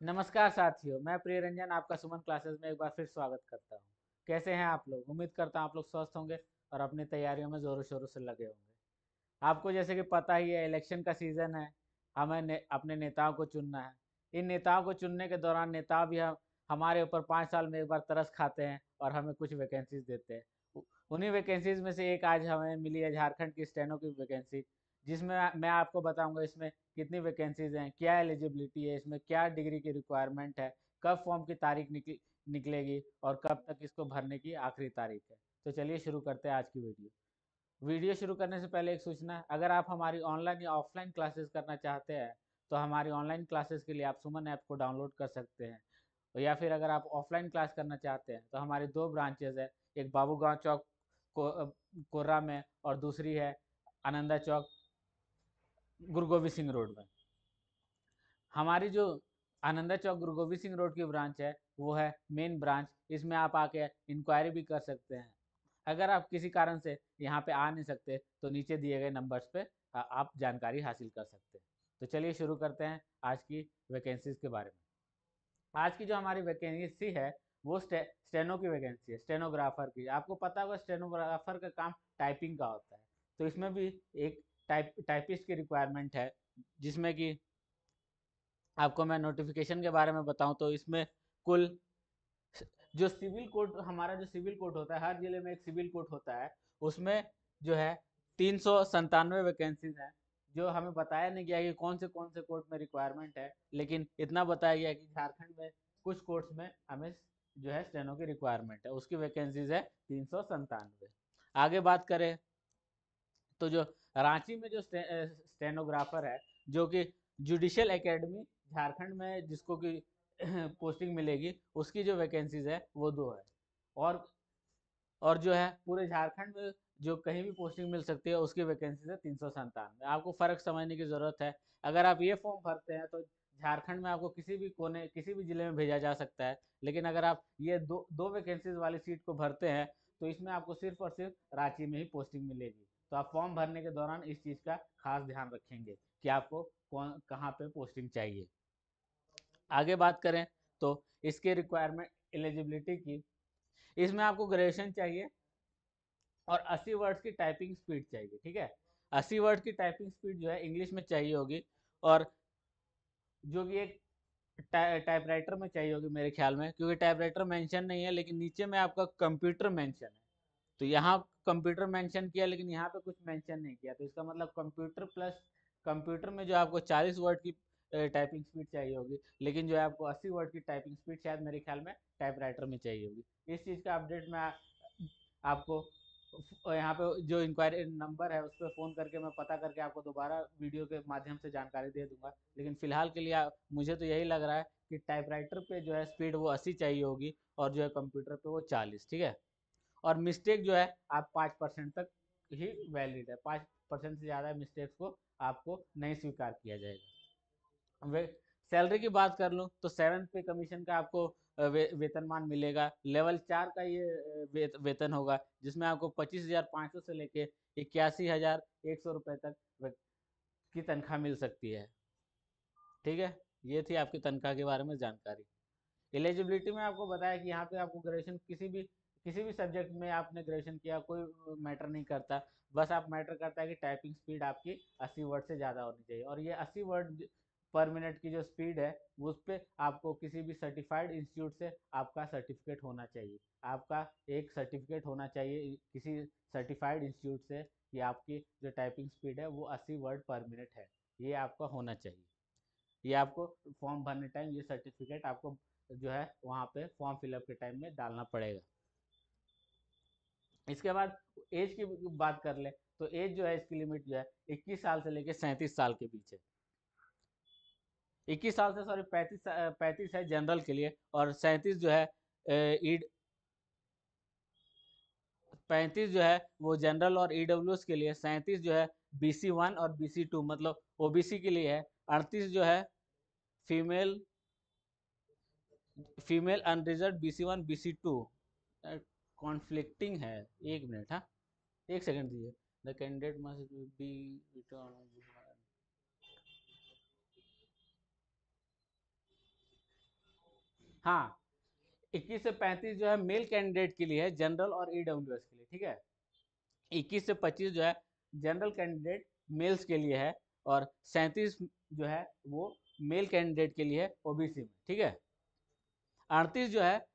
नमस्कार साथियों, मैं प्रिय रंजन आपका सुमन क्लासेस में एक बार फिर स्वागत करता हूँ। कैसे हैं आप लोग? उम्मीद करता हूँ आप लोग स्वस्थ होंगे और अपनी तैयारियों में ज़ोरों शोरों से लगे होंगे। आपको जैसे कि पता ही है, इलेक्शन का सीज़न है। हमें अपने नेताओं को चुनना है। इन नेताओं को चुनने के दौरान नेता भी हमारे ऊपर 5 साल में एक बार तरस खाते हैं और हमें कुछ वैकेंसीज देते हैं। उन्हीं वैकेंसीज में से एक आज हमें मिली है, झारखंड की स्टेनो की वैकेंसी, जिसमें मैं आपको बताऊंगा इसमें कितनी वैकेंसीज हैं, क्या एलिजिबिलिटी है, इसमें क्या डिग्री की रिक्वायरमेंट है, कब फॉर्म की तारीख निकलेगी और कब तक इसको भरने की आखिरी तारीख है। तो चलिए शुरू करते हैं आज की वीडियो। वीडियो शुरू करने से पहले एक सूचना, अगर आप हमारी ऑनलाइन या ऑफलाइन क्लासेस करना चाहते हैं तो हमारी ऑनलाइन क्लासेस के लिए आप सुमन ऐप को डाउनलोड कर सकते हैं, या फिर अगर आप ऑफलाइन क्लास करना चाहते हैं तो हमारी दो ब्रांचेज है। एक बाबूगांव चौक कोर्रा में और दूसरी है आनंदा चौक गुरु गोविंद सिंह रोड में। हमारी जो आनंदा चौक गुरु गोविंद सिंह रोड की ब्रांच है वो है मेन ब्रांच। इसमें आप आके इंक्वायरी भी कर सकते हैं। अगर आप किसी कारण से यहाँ पे आ नहीं सकते तो नीचे दिए गए नंबर्स पे आप जानकारी हासिल कर सकते हैं। तो चलिए शुरू करते हैं आज की वैकेंसीज के बारे में। आज की जो हमारी वैकेंसी है वो स्टेनो की वैकेंसी है, स्टेनोग्राफर की। आपको पता होगा स्टेनोग्राफर का काम टाइपिंग का होता है, तो इसमें भी एक टाइपिस्ट की रिक्वायरमेंट है। जिसमें कि आपको मैं नोटिफिकेशन के बारे में बताऊं तो इसमें कुल जो सिविल कोड, हमारा जो सिविल कोड होता है, हर जिले में एक सिविल कोड होता है, उसमें जो है 397 वैकेंसीज हैं। जो हमें बताया नहीं गया कि कौन से कोर्ट में रिक्वायरमेंट है, लेकिन इतना बताया गया कि झारखंड में कुछ कोर्ट्स में हमें जो है स्टेनो की रिक्वायरमेंट है, उसकी वैकेंसीज है 397। आगे बात करें तो जो रांची में जो स्टेनोग्राफर है, जो कि जुडिशियल एकेडमी झारखंड में जिसको कि पोस्टिंग मिलेगी, उसकी जो वैकेंसीज है वो दो है। और और जो है पूरे झारखंड में जो कहीं भी पोस्टिंग मिल सकती है उसकी वैकेंसी है 397। आपको फर्क समझने की जरूरत है। अगर आप ये फॉर्म भरते हैं तो झारखंड में आपको किसी भी कोने, किसी भी जिले में भेजा जा सकता है। लेकिन अगर आप ये दो दो वैकेंसीज वाली सीट को भरते हैं तो इसमें आपको सिर्फ और सिर्फ रांची में ही पोस्टिंग मिलेगी। तो आप फॉर्म भरने के दौरान इस चीज़ का खास ध्यान रखेंगे कि आपको कौन कहाँ पे पोस्टिंग चाहिए। आगे बात करें तो इसके रिक्वायरमेंट, एलिजिबिलिटी की, इसमें आपको ग्रेजुएशन चाहिए और 80 वर्ड्स की टाइपिंग स्पीड चाहिए। ठीक है, 80 वर्ड की टाइपिंग स्पीड जो है इंग्लिश में चाहिए होगी, और जो कि एक टाइपराइटर में चाहिए होगी मेरे ख्याल में, क्योंकि टाइपराइटर मेंशन नहीं है लेकिन नीचे में आपका कंप्यूटर मेंशन है। तो यहाँ कंप्यूटर मेंशन किया लेकिन यहाँ पे कुछ मेंशन नहीं किया, तो इसका मतलब कंप्यूटर प्लस कंप्यूटर में जो आपको 40 वर्ड की टाइपिंग स्पीड चाहिए होगी, लेकिन जो है आपको 80 वर्ड की टाइपिंग स्पीड शायद मेरे ख्याल में टाइपराइटर में चाहिए होगी। इस चीज़ का अपडेट मैं आपको यहाँ पे जो इंक्वायरी नंबर है उस पर फ़ोन करके मैं पता करके आपको दोबारा वीडियो के माध्यम से जानकारी दे दूंगा। लेकिन फिलहाल के लिए मुझे तो यही लग रहा है कि टाइपराइटर पे जो है स्पीड वो 80 चाहिए होगी और जो है कंप्यूटर पे वो 40। ठीक है, और मिस्टेक जो है आप 5% तक ही वैलिड है। 5% से ज़्यादा मिस्टेक्स को आपको नहीं स्वीकार किया जाएगा। सैलरी की बात कर लूँ तो 7th पे कमीशन का आपको वेतनमान मिलेगा। लेवल 4 का ये वेतन होगा, जिसमें आपको 25,500 से लेके 81,100 रुपये तक की तनख्वाह मिल सकती है। ठीक है, ये थी आपकी तनख्वाह के बारे में जानकारी। एलिजिबिलिटी में आपको बताया कि यहाँ पे आपको ग्रेजुएशन, किसी भी सब्जेक्ट में आपने ग्रेजुएशन किया कोई मैटर नहीं करता। बस आप मैटर करता है कि टाइपिंग स्पीड आपकी 80 वर्ड से ज़्यादा होनी चाहिए, और ये 80 वर्ड पर मिनट की जो स्पीड है उस पर आपको किसी भी सर्टिफाइड इंस्टीट्यूट से आपका सर्टिफिकेट होना चाहिए। आपका एक सर्टिफिकेट होना चाहिए किसी सर्टिफाइड इंस्टीट्यूट से कि आपकी जो टाइपिंग स्पीड है वो 80 वर्ड पर मिनट है, ये आपका होना चाहिए। ये आपको फॉर्म भरने टाइम ये सर्टिफिकेट आपको जो है वहाँ पे फॉर्म फिलअप के टाइम में डालना पड़ेगा। इसके बाद एज की बात कर ले तो एज जो है इसकी लिमिट जो है 21 साल से लेकर 37 साल के बीच है। 21 साल से, सॉरी, 35 है जनरल के लिए, और 37 जो है ईड 35 जो है वो जनरल और ईडब्ल्यूएस के लिए, 37 जो है BC1 और BC2 मतलब ओबीसी के लिए है, 38 जो है female female unreserved BC1 BC2। Conflicting है, एक मिनट, हाँ, एक सेकंड दीजिए। The candidate must be return. हाँ, 21 से 35 जो है मेल कैंडिडेट के लिए है, जनरल और ईडब्ल्यूएस के लिए, ठीक है। 21 से 25 जो है जनरल कैंडिडेट मेल्स के लिए है, और 37 जो है वो मेल कैंडिडेट के लिए है ओबीसी में, ठीक है। 38 जो है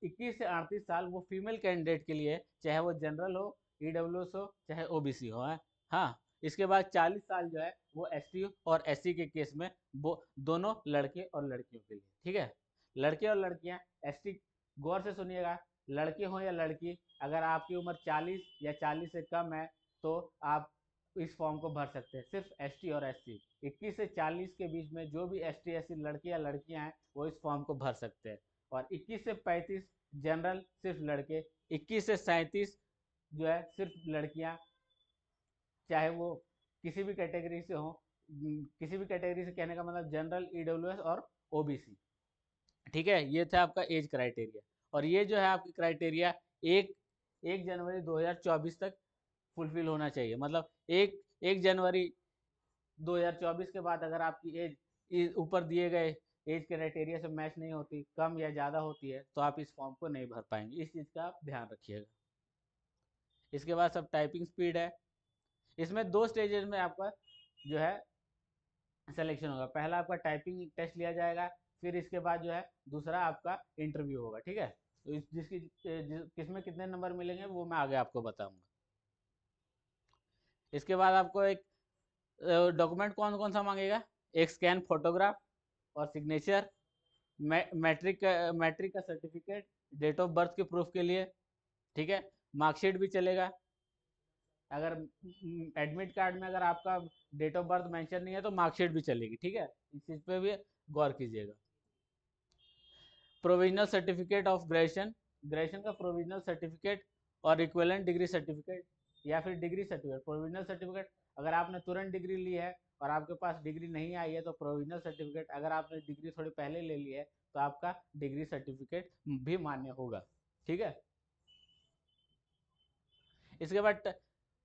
21 से 38 साल वो फीमेल कैंडिडेट के लिए, चाहे वो जनरल हो, ईडब्ल्यूएस हो, चाहे ओबीसी हो, है। हाँ, इसके बाद 40 साल जो है वो एसटी और एससी के केस में, वो दोनों लड़के और लड़कियों के लिए, ठीक है। लड़के और लड़कियां, एसटी, गौर से सुनिएगा, लड़के हो या लड़की, अगर आपकी उम्र 40 या 40 से कम है तो आप इस फॉर्म को भर सकते हैं, सिर्फ एसटी और एससी। 21 से 40 के बीच में जो भी एसटी एससी लड़के या लड़कियां हैं वो इस फॉर्म को भर सकते हैं। और 21 से 35 जनरल सिर्फ लड़के, 21 से 37 जो है सिर्फ लड़कियां, चाहे वो किसी भी कैटेगरी से हो, किसी भी कैटेगरी से कहने का मतलब जनरल, ईडब्ल्यूएस और ओबीसी, ठीक है। ये था आपका एज क्राइटेरिया, और ये जो है आपकी क्राइटेरिया एक 1 जनवरी 2024 तक फुलफिल होना चाहिए। मतलब एक जनवरी 2024 के बाद अगर आपकी एज ऊपर दिए गए एज क्राइटेरिया से मैच नहीं होती, कम या ज़्यादा होती है, तो आप इस फॉर्म को नहीं भर पाएंगे। इस चीज़ का आप ध्यान रखिएगा। इसके बाद सब टाइपिंग स्पीड है। इसमें 2 स्टेजेस में आपका जो है सिलेक्शन होगा। पहला आपका टाइपिंग टेस्ट लिया जाएगा, फिर इसके बाद जो है दूसरा आपका इंटरव्यू होगा, ठीक है। तो किसमें कितने नंबर मिलेंगे वो मैं आगे आपको बताऊंगा। इसके बाद आपको एक डॉक्यूमेंट कौन कौन सा मांगेगा, एक स्कैन फोटोग्राफ और सिग्नेचर, मैट्रिक का सर्टिफिकेट, डेट ऑफ बर्थ के प्रूफ के लिए, ठीक है। मार्कशीट भी चलेगा। अगर एडमिट कार्ड में अगर आपका डेट ऑफ बर्थ मेंशन नहीं है तो मार्कशीट भी चलेगी, ठीक है। इस चीज़ पे भी गौर कीजिएगा। Provisional certificate of graduation, graduation का प्रोविजनल सर्टिफिकेट और इक्विवेलेंट डिग्री सर्टिफिकेट, या फिर डिग्री सर्टिफिकेट। प्रोविजनल सर्टिफिकेट अगर आपने तुरंत डिग्री ली है और आपके पास डिग्री नहीं आई है तो प्रोविजनल सर्टिफिकेट, अगर आपने डिग्री थोड़ी पहले ले ली है तो आपका डिग्री सर्टिफिकेट भी मान्य होगा, ठीक है। इसके बाद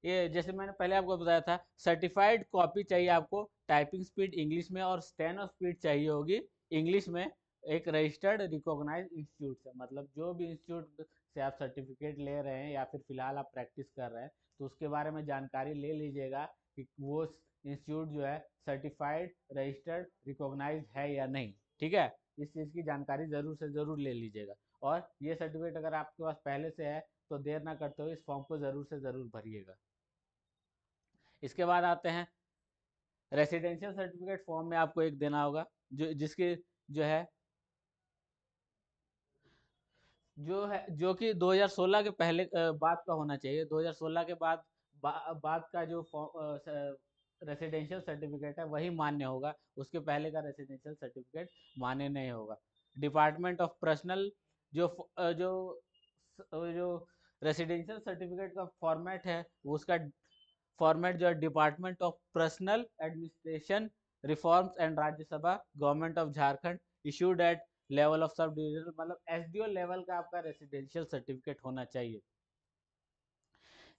ये जैसे मैंने पहले आपको बताया था, सर्टिफाइड कॉपी चाहिए आपको, टाइपिंग स्पीड इंग्लिश में और स्टेनो स्पीड चाहिए होगी इंग्लिश में, एक रजिस्टर्ड रिकॉग्नाइज्ड इंस्टीट्यूट से। मतलब जो भी इंस्टीट्यूट से आप सर्टिफिकेट ले रहे हैं या फिर फिलहाल आप प्रैक्टिस कर रहे हैं तो उसके बारे में जानकारी ले लीजिएगा कि वो इंस्टीट्यूट जो है सर्टिफाइड, रजिस्टर्ड, रिकॉग्नाइज्ड है या नहीं, ठीक है। इस चीज़ की जानकारी ज़रूर से ज़रूर ले लीजिएगा। और ये सर्टिफिकेट अगर आपके पास पहले से है तो देर ना करते हुए इस फॉर्म को ज़रूर से ज़रूर भरिएगा। इसके बाद आते हैं रेसिडेंशियल सर्टिफिकेट। फॉर्म में आपको एक देना होगा जो जिसके जो है जो कि 2016 के पहले बाद का होना चाहिए। 2016 के बाद का जो रेसिडेंशियल सर्टिफिकेट है वही मान्य होगा, उसके पहले का रेसिडेंशियल सर्टिफिकेट मान्य नहीं होगा। डिपार्टमेंट ऑफ पर्सनल जो जो जो रेसिडेंशियल सर्टिफिकेट का फॉर्मेट है उसका फॉर्मेट जो है department of personal administration reforms and Rajya Sabha government of Jharkhand issued at level of sub division, मतलब एसडीओ लेवल का आपका रेसिडेंशियल सर्टिफिकेट होना चाहिए।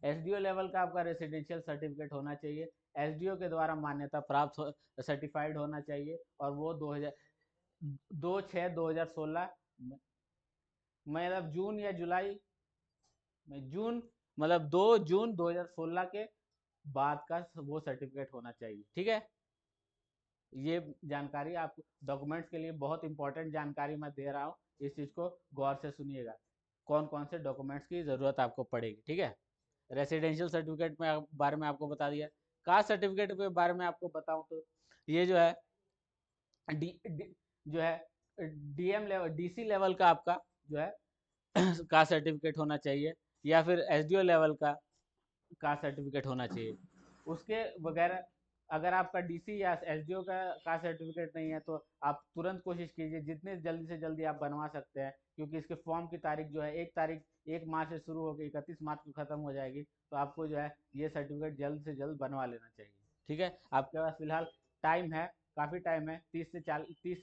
एसडीओ लेवल का आपका रेसिडेंशियल सर्टिफिकेट होना चाहिए, एसडीओ के द्वारा मान्यता प्राप्त सर्टिफाइड होना चाहिए, और वो 2/6/2016 मतलब जून या जुलाई में, जून मतलब 2 जून 2016 के बाद का वो सर्टिफिकेट होना चाहिए, ठीक है। ये जानकारी आप डॉक्यूमेंट्स के लिए बहुत इंपॉर्टेंट जानकारी मैं दे रहा हूँ, इस चीज़ को गौर से सुनिएगा। कौन कौन से डॉक्यूमेंट्स की ज़रूरत आपको पड़ेगी, ठीक है। रेसिडेंशियल सर्टिफिकेट में बारे में आपको बता दिया। कास्ट सर्टिफिकेट के बारे में आपको बताऊं तो ये जो है जो है डीएम लेवल, डीसी लेवल का आपका जो है कास्ट सर्टिफिकेट होना चाहिए, या फिर एसडीओ लेवल का कास्ट सर्टिफिकेट होना चाहिए। उसके वगैरह अगर आपका डीसी या एसडीओ का कास्ट सर्टिफिकेट नहीं है तो आप तुरंत कोशिश कीजिए, जितने जल्दी से जल्दी आप बनवा सकते हैं, क्योंकि इसके फॉर्म की तारीख जो है 1 मार्च से शुरू होकर 31 मार्च को खत्म हो जाएगी। तो आपको जो है ये सर्टिफिकेट जल्द से जल्द बनवा लेना चाहिए, ठीक है। आपके पास फिलहाल टाइम है, काफ़ी टाइम है, 30 से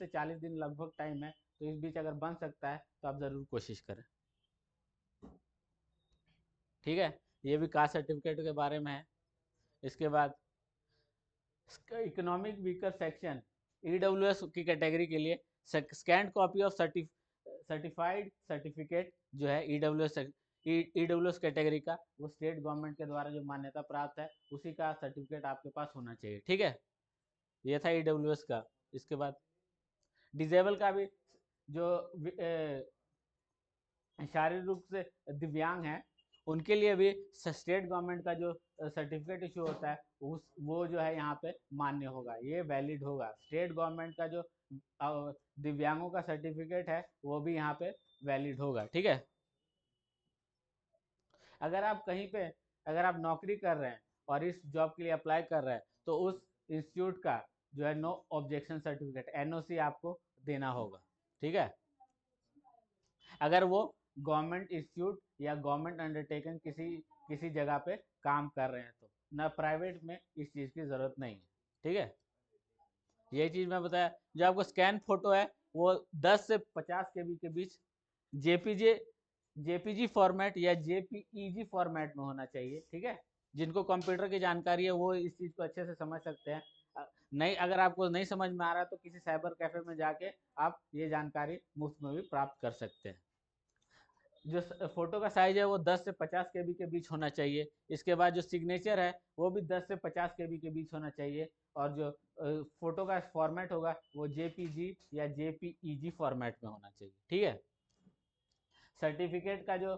40 दिन लगभग टाइम है, तो इस बीच अगर बन सकता है तो आप ज़रूर कोशिश करें, ठीक है। ये भी कास्ट सर्टिफिकेट के बारे में है। इसके बाद इकोनॉमिक वीकर सेक्शन ईडब्ल्यूएस की कैटेगरी के लिए scanned copy of certified certificate जो है ईडब्ल्यूएस कैटेगरी का, वो स्टेट गवर्नमेंट के द्वारा जो मान्यता प्राप्त है उसी का सर्टिफिकेट आपके पास होना चाहिए। ठीक है, ये था ईडब्ल्यूएस का। इसके बाद डिजेबल का भी, जो शारीरिक रूप से दिव्यांग हैं उनके लिए भी स्टेट गवर्नमेंट का जो सर्टिफिकेट इशू होता है वो जो है यहाँ पे मान्य होगा, ये वैलिड होगा। स्टेट गवर्नमेंट का जो दिव्यांगों का सर्टिफिकेट है वो भी यहाँ पे वैलिड होगा। ठीक है, अगर आप कहीं पे, अगर आप नौकरी कर रहे हैं और इस जॉब के लिए अप्लाई कर रहे हैं तो उस इंस्टीट्यूट का जो है नो ऑब्जेक्शन सर्टिफिकेट एनओसी आपको देना होगा। ठीक है, अगर वो गवर्नमेंट इंस्टीट्यूट या गवर्नमेंट अंडरटेकिंग किसी जगह पे काम कर रहे हैं तो, ना प्राइवेट में इस चीज़ की ज़रूरत नहीं है। ठीक है, ये चीज़ मैं बताया। जो आपको स्कैन फोटो है वो 10 से 50 केबी के बीच जेपीजी फॉर्मेट या जेपीईजी फॉर्मेट में होना चाहिए। ठीक है, जिनको कंप्यूटर की जानकारी है वो इस चीज़ को अच्छे से समझ सकते हैं। नहीं, अगर आपको नहीं समझ में आ रहा है तो किसी साइबर कैफे में जाके आप ये जानकारी मुफ्त में भी प्राप्त कर सकते हैं। जो फोटो का साइज है वो 10 से 50 केबी के बीच होना चाहिए। इसके बाद जो सिग्नेचर है वो भी 10 से 50 केबी के बीच होना चाहिए। और जो फोटो का फॉर्मेट होगा वो जेपीजी या जेपीईजी फॉर्मेट में होना चाहिए। ठीक है, सर्टिफिकेट का जो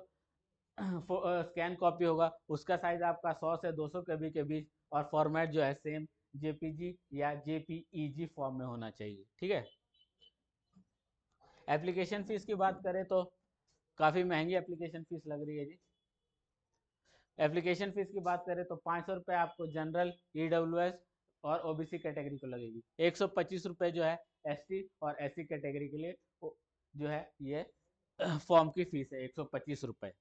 स्कैन कॉपी होगा उसका साइज आपका 100 से 200 केबी के बीच, और फॉर्मेट जो है सेम जेपीजी या जेपीईजी फॉर्म में होना चाहिए। ठीक है, एप्लीकेशन फीस की बात करें तो काफ़ी महंगी एप्लीकेशन फीस लग रही है जी। एप्लीकेशन फीस की बात करें तो 500 रुपये आपको जनरल, ईडब्ल्यूएस और ओबीसी कैटेगरी को लगेगी। 125 रुपये जो है एसटी और एससी कैटेगरी के लिए जो है ये फॉर्म की फीस है, 125 रुपये।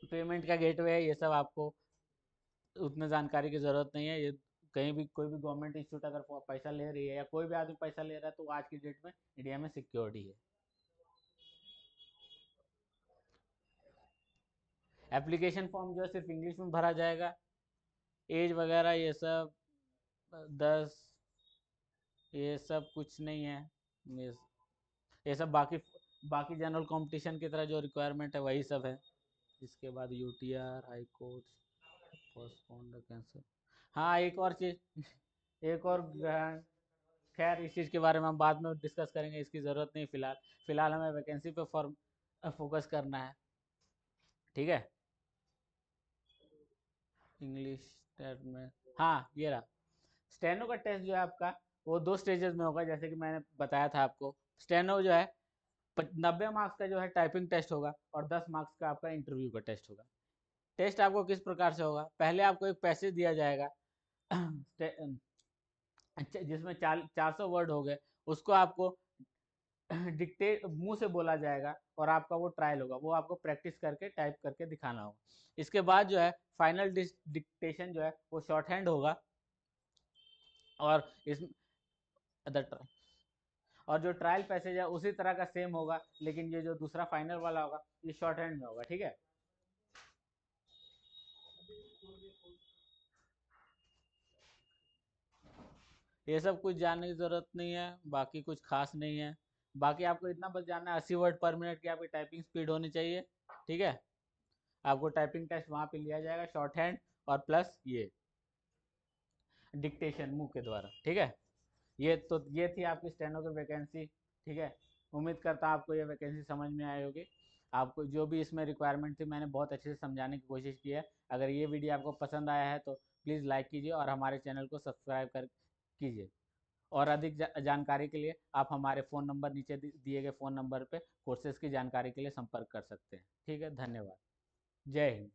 पेमेंट का गेटवे है, ये सब आपको उतने जानकारी की ज़रूरत नहीं है। ये कहीं भी कोई भी गवर्नमेंट इंस्टीट्यूट अगर पैसा ले रही है या कोई भी आदमी पैसा ले रहा है तो आज की डेट में इंडिया में सिक्योरिटी है। एप्लीकेशन फॉर्म जो है सिर्फ इंग्लिश में भरा जाएगा। एज वगैरह ये सब 10, ये सब कुछ नहीं है। ये ये सब बाकी बाकी जनरल कंपटीशन की तरह जो रिक्वायरमेंट है वही सब है। इसके बाद UTR, high court, postponed, cancel. हाँ, एक और चीज़, एक और खैर इस चीज़ के बारे में हम बाद में डिस्कस करेंगे, इसकी ज़रूरत नहीं फिलहाल। फिलहाल हमें वैकेंसी पे फॉर्म फोकस करना है। ठीक है, इंग्लिश टेस्ट में, हाँ ये रहा। स्टेनो का टेस्ट जो है आपका वो 2 स्टेजेस में होगा, जैसे कि मैंने बताया था आपको। स्टेनो जो है 90 मार्क्स का जो है टाइपिंग टेस्ट होगा और 10 मार्क्स का आपका इंटरव्यू का टेस्ट होगा। टेस्ट आपको किस प्रकार से होगा, पहले आपको एक पैसेज दिया जाएगा जिसमें 400 वर्ड हो गए, उसको आपको डिक्टेट मुंह से बोला जाएगा और आपका वो ट्रायल होगा, वो आपको प्रैक्टिस करके टाइप करके दिखाना होगा। इसके बाद जो है फाइनल डिक्टेशन जो है वो शॉर्ट हैंड होगा। और इस और जो ट्रायल पैसेज है उसी तरह का सेम होगा, लेकिन ये जो दूसरा फाइनल वाला होगा ये शॉर्ट हैंड में होगा। ठीक है, ये सब कुछ जानने की ज़रूरत नहीं है, बाकी कुछ खास नहीं है। बाकी आपको इतना बस जानना है 80 वर्ड पर मिनट की आपकी टाइपिंग स्पीड होनी चाहिए। ठीक है, आपको टाइपिंग टेस्ट वहाँ पे लिया जाएगा, शॉर्ट हैंड और प्लस ये डिक्टेशन मुंह के द्वारा। ठीक है, ये थी आपकी स्टेनो की वैकेंसी। ठीक है, उम्मीद करता हूँ आपको ये वैकेंसी समझ में आई होगी। आपको जो भी इसमें रिक्वायरमेंट थी मैंने बहुत अच्छे से समझाने की कोशिश की है। अगर ये वीडियो आपको पसंद आया है तो प्लीज़ लाइक कीजिए और हमारे चैनल को सब्सक्राइब कर कीजिए। और अधिक जानकारी के लिए आप हमारे फ़ोन नंबर, नीचे दिए गए फ़ोन नंबर पे कोर्सेज़ की जानकारी के लिए संपर्क कर सकते हैं। ठीक है, धन्यवाद। जय हिंद।